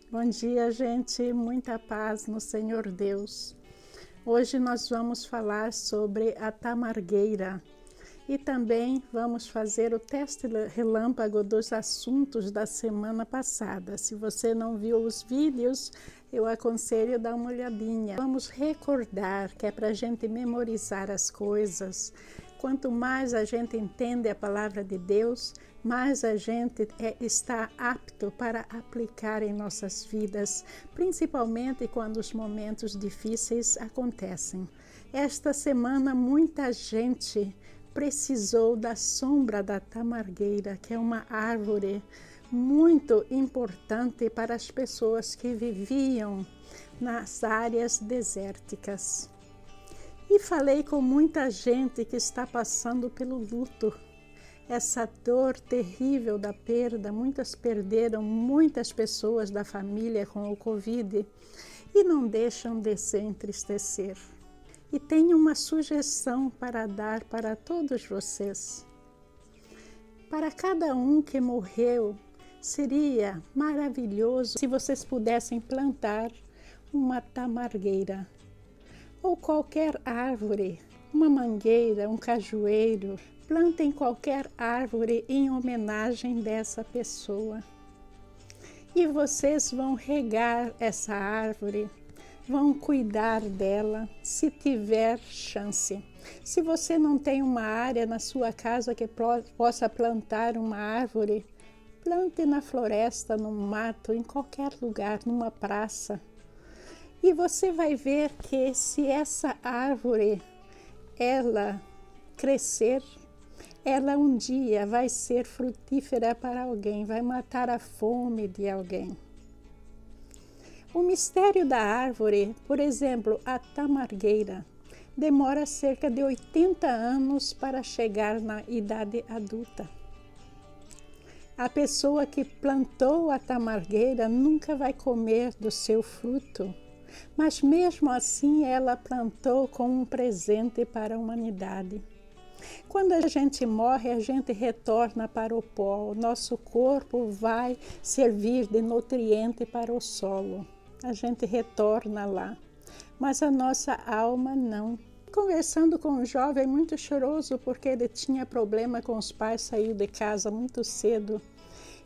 Bom dia, gente. Muita paz no Senhor Deus. Hoje nós vamos falar sobre a tamargueira e também vamos fazer o teste relâmpago dos assuntos da semana passada. Se você não viu os vídeos, eu aconselho a dar uma olhadinha. Vamos recordar que é para a gente memorizar as coisas. Quanto mais a gente entende a palavra de Deus, mais a gente está apto para aplicar em nossas vidas, principalmente quando os momentos difíceis acontecem. Esta semana, muita gente precisou da sombra da tamargueira, que é uma árvore muito importante para as pessoas que viviam nas áreas desérticas. E falei com muita gente que está passando pelo luto, essa dor terrível da perda. Muitas perderam muitas pessoas da família com o Covid e não deixam de se entristecer. E tenho uma sugestão para dar para todos vocês. Para cada um que morreu, seria maravilhoso se vocês pudessem plantar uma tamargueira ou qualquer árvore, uma mangueira, um cajueiro. Plantem qualquer árvore em homenagem dessa pessoa. E vocês vão regar essa árvore, vão cuidar dela, se tiver chance. Se você não tem uma área na sua casa que possa plantar uma árvore, plante na floresta, no mato, em qualquer lugar, numa praça. E você vai ver que se essa árvore, ela crescer, ela um dia vai ser frutífera para alguém, vai matar a fome de alguém. O mistério da árvore, por exemplo, a tamargueira, demora cerca de 80 anos para chegar na idade adulta. A pessoa que plantou a tamargueira nunca vai comer do seu fruto, mas mesmo assim ela plantou como um presente para a humanidade. Quando a gente morre, a gente retorna para o pó. O nosso corpo vai servir de nutriente para o solo. A gente retorna lá, mas a nossa alma não. Conversando com um jovem muito choroso porque ele tinha problema com os pais, saiu de casa muito cedo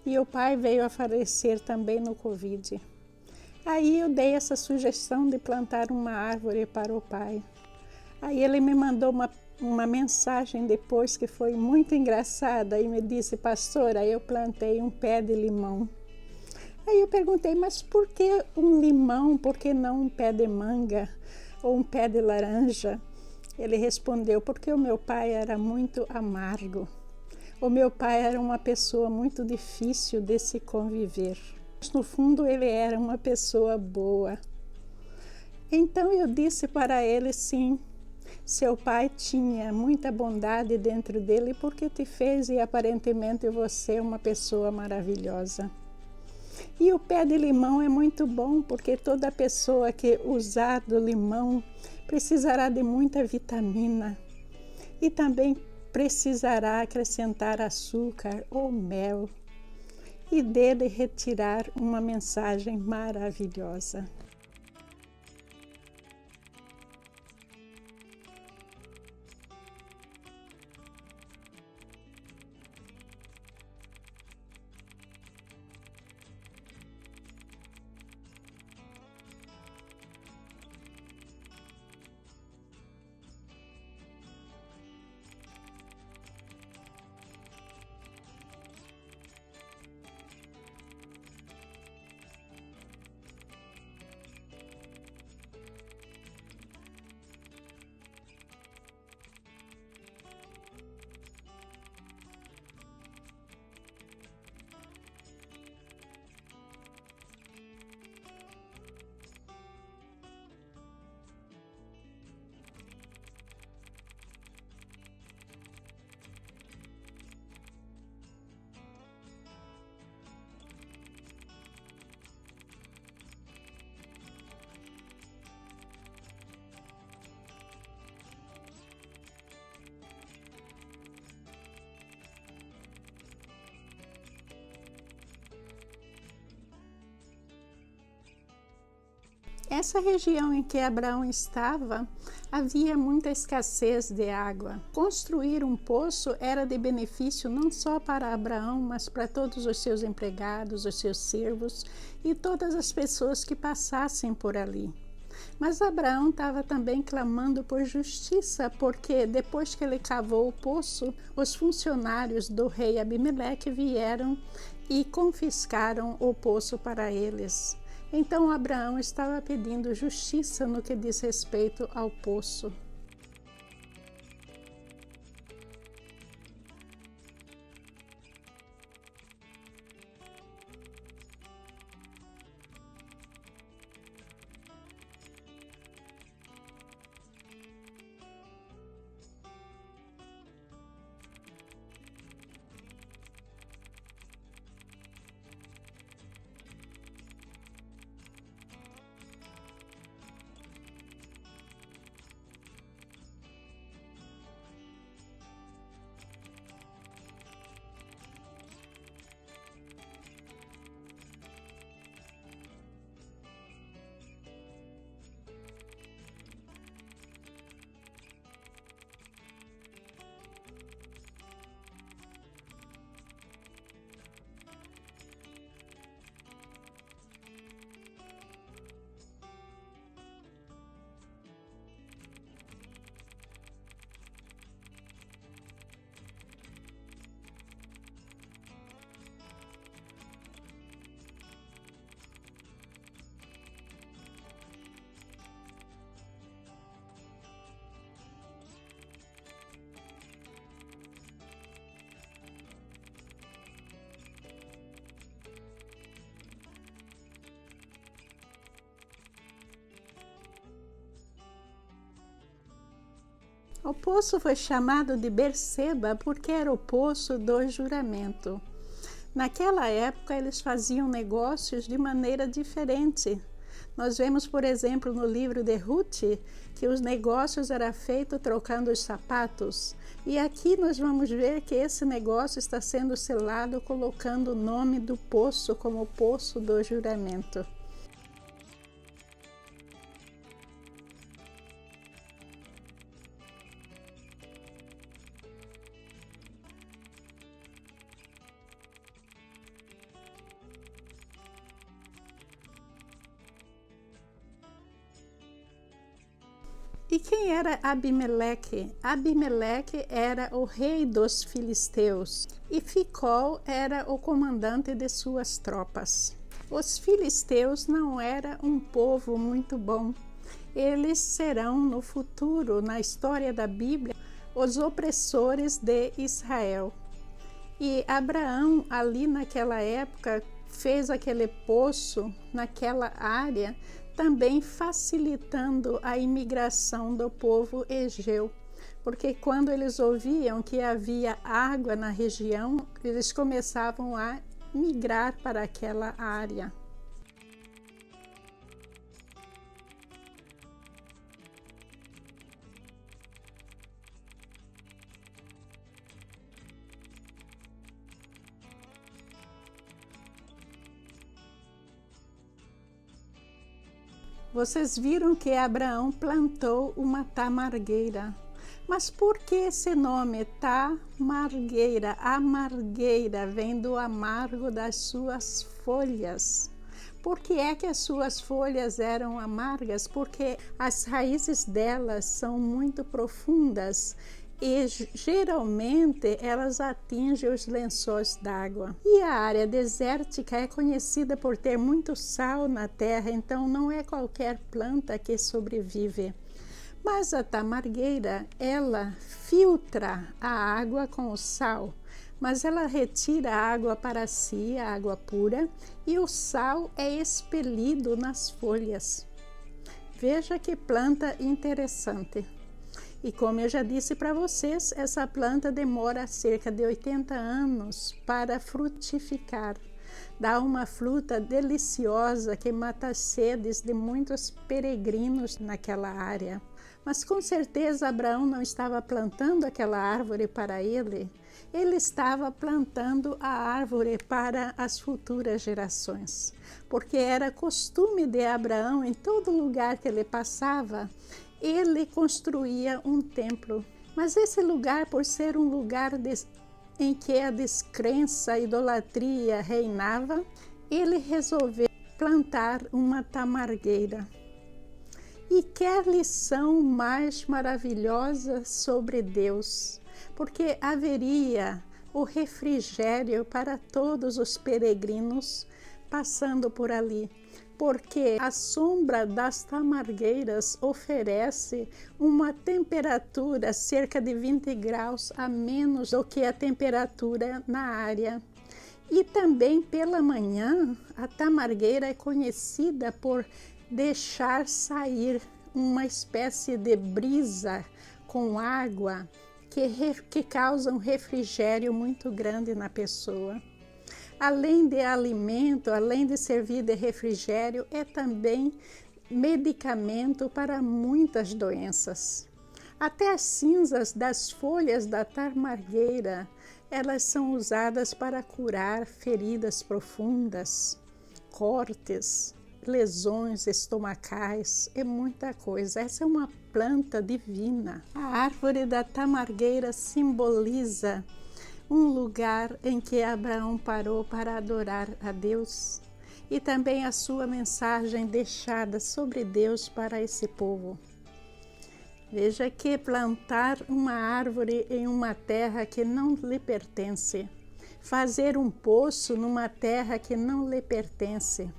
e o pai veio a falecer também no Covid. Aí eu dei essa sugestão de plantar uma árvore para o pai. Aí ele me mandou uma mensagem depois que foi muito engraçada e me disse: pastora, eu plantei um pé de limão. Aí eu perguntei: mas por que um limão? Por que não um pé de manga ou um pé de laranja? Ele respondeu: porque o meu pai era muito amargo. O meu pai era uma pessoa muito difícil de se conviver. Mas no fundo ele era uma pessoa boa. Então eu disse para ele: sim, seu pai tinha muita bondade dentro dele porque te fez e aparentemente você é uma pessoa maravilhosa. E o pé de limão é muito bom porque toda pessoa que usar do limão precisará de muita vitamina e também precisará acrescentar açúcar ou mel e dele retirar uma mensagem maravilhosa. Essa região em que Abraão estava, havia muita escassez de água. Construir um poço era de benefício não só para Abraão, mas para todos os seus empregados, os seus servos e todas as pessoas que passassem por ali. Mas Abraão estava também clamando por justiça, porque depois que ele cavou o poço, os funcionários do rei Abimeleque vieram e confiscaram o poço para eles. Então Abraão estava pedindo justiça no que diz respeito ao poço. O poço foi chamado de Berseba porque era o poço do juramento. Naquela época, eles faziam negócios de maneira diferente. Nós vemos, por exemplo, no livro de Ruth, que os negócios eram feitos trocando os sapatos. E aqui nós vamos ver que esse negócio está sendo selado colocando o nome do poço como poço do juramento. E quem era Abimeleque? Abimeleque era o rei dos filisteus e Ficol era o comandante de suas tropas. Os filisteus não eram um povo muito bom. Eles serão no futuro, na história da Bíblia, os opressores de Israel. E Abraão, ali naquela época, fez aquele poço naquela área, também facilitando a imigração do povo egeu, porque quando eles ouviam que havia água na região, eles começavam a migrar para aquela área. Vocês viram que Abraão plantou uma tamargueira. Mas por que esse nome, tamargueira? Amargueira vem do amargo das suas folhas. Por que é que as suas folhas eram amargas? Porque as raízes delas são muito profundas e geralmente elas atingem os lençóis d'água. E a área desértica é conhecida por ter muito sal na terra, então não é qualquer planta que sobrevive. Mas a tamargueira, ela filtra a água com o sal, mas ela retira a água para si, a água pura, e o sal é expelido nas folhas. Veja que planta interessante. E como eu já disse para vocês, essa planta demora cerca de 80 anos para frutificar. Dá uma fruta deliciosa que mata as sedes de muitos peregrinos naquela área. Mas com certeza Abraão não estava plantando aquela árvore para ele, ele estava plantando a árvore para as futuras gerações, porque era costume de Abraão, em todo lugar que ele passava, ele construía um templo. Mas esse lugar, por ser um lugar em que a descrença, a idolatria reinava, ele resolveu plantar uma tamargueira. E que lição mais maravilhosa sobre Deus, porque haveria o refrigério para todos os peregrinos passando por ali, porque a sombra das tamargueiras oferece uma temperatura cerca de 20 graus a menos do que a temperatura na área. E também pela manhã, a tamargueira é conhecida por deixar sair uma espécie de brisa com água que causa um refrigério muito grande na pessoa. Além de alimento, além de servir de refrigério, é também medicamento para muitas doenças. Até as cinzas das folhas da tamargueira, elas são usadas para curar feridas profundas, cortes, lesões estomacais, é muita coisa. Essa é uma planta divina. A árvore da tamargueira simboliza um lugar em que Abraão parou para adorar a Deus e também a sua mensagem deixada sobre Deus para esse povo. Veja que plantar uma árvore em uma terra que não lhe pertence, fazer um poço numa terra que não lhe pertence,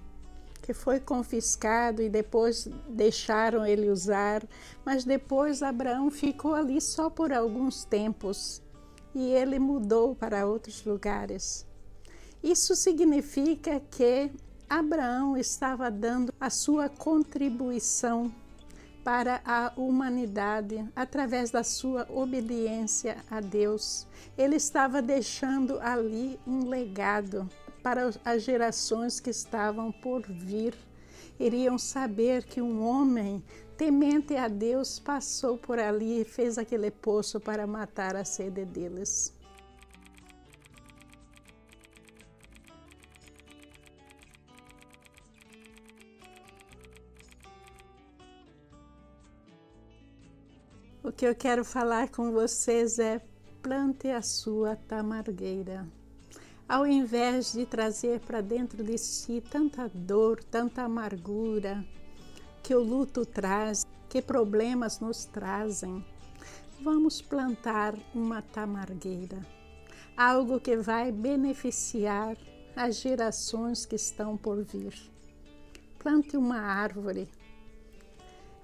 que foi confiscado e depois deixaram ele usar, mas depois Abraão ficou ali só por alguns tempos e ele mudou para outros lugares. Isso significa que Abraão estava dando a sua contribuição para a humanidade através da sua obediência a Deus. Ele estava deixando ali um legado para as gerações que estavam por vir. Iriam saber que um homem temente a Deus passou por ali e fez aquele poço para matar a sede deles. O que eu quero falar com vocês é: plante a sua tamargueira. Ao invés de trazer para dentro de si tanta dor, tanta amargura que o luto traz, que problemas nos trazem, vamos plantar uma tamargueira, algo que vai beneficiar as gerações que estão por vir. Plante uma árvore.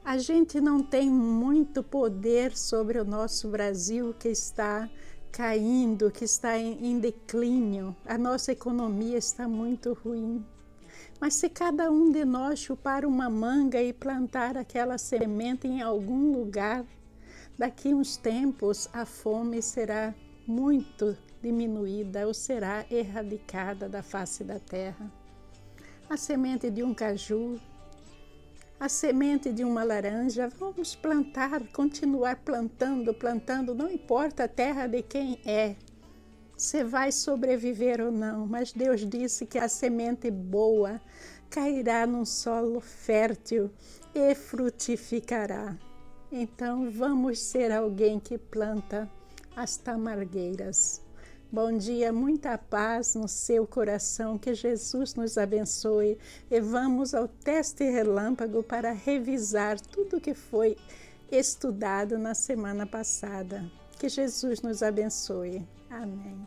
A gente não tem muito poder sobre o nosso Brasil, que está caindo, que está em declínio. A nossa economia está muito ruim. Mas se cada um de nós chupar uma manga e plantar aquela semente em algum lugar, daqui uns tempos a fome será muito diminuída ou será erradicada da face da terra. A semente de um caju, a semente de uma laranja, vamos plantar, continuar plantando, não importa a terra de quem é, você vai sobreviver ou não, mas Deus disse que a semente boa cairá num solo fértil e frutificará. Então vamos ser alguém que planta as tamargueiras. Bom dia, muita paz no seu coração, que Jesus nos abençoe e vamos ao teste relâmpago para revisar tudo que foi estudado na semana passada. Que Jesus nos abençoe. Amém.